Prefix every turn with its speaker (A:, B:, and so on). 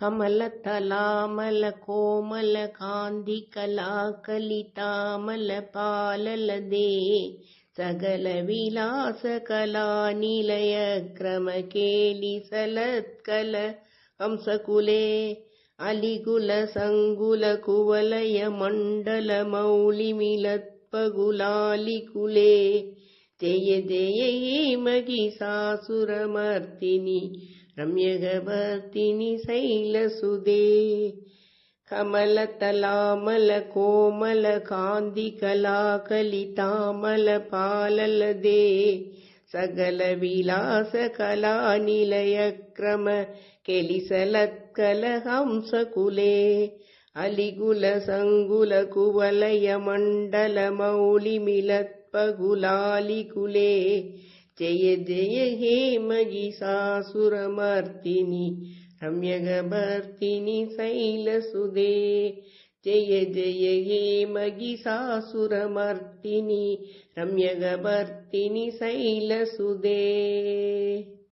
A: ಕಮಲತಲಾಮಲ ಕೋಮಲ ಕಾಂತಿ ಕಲಾ ಕಲಿತಾಮಲ ಪಾಲಲದೆ ಸಕಲ ವಿಲಾಸ ಕಲಾ ನಿಲಯ ಕ್ರಮ ಕೇಳಿಸಲತ್ಕಲ ಹಂಸಕುಲೆ ಅಲಿಗುಲ ಸಂಗುಲ ಕುವಲಯ ಮಂಡಲ ಮೌಳಿ ಮಿಲತ್ಪಗುಲಾಲಿಕುಲೆ ಜಯ ಜಯ ಹೇ ಮಗಿಸಾಸುರಮರ್ತಿನಿ ರಮ್ಯಗಭರ್ತಿನಿ ಶೈಲಸುಧೇ ಕಮಲತಲಾಮಲ ಕೋಮಲ ಕಾಂತಿ ಕಲಾ ಕಲಿತಾಮಲ ಪಾಲಲದೆ ಸಕಲ ವಿಲಾಸ ಕಲಾ ನಿಲಯ ಕ್ರಮ ಕೆಲಿಸಲತ್ಕಲ ಹಂಸಕುಲೆ ಅಲಿಗುಲ ಸಂಗುಲ ಕುವಲಯ ಮಂಡಲ ಮೌಳಿ ಮಿಲತ್ಪಗುಲಾಲಿಕುಲೆ ಜಯ ಜಯ ಹೇ ಮಗಿಸಾಸುರಮರ್ತಿನಿ ರಮ್ಯಗಭರ್ತಿನಿ ಶೈಲಸುಧೇ ಜಯ ಜಯ ಹೇ ಮಗಿಸಾಸುರಮರ್ತಿನಿ ರಮ್ಯಗಭರ್ತಿನಿ ಶೈಲಸುಧೇ.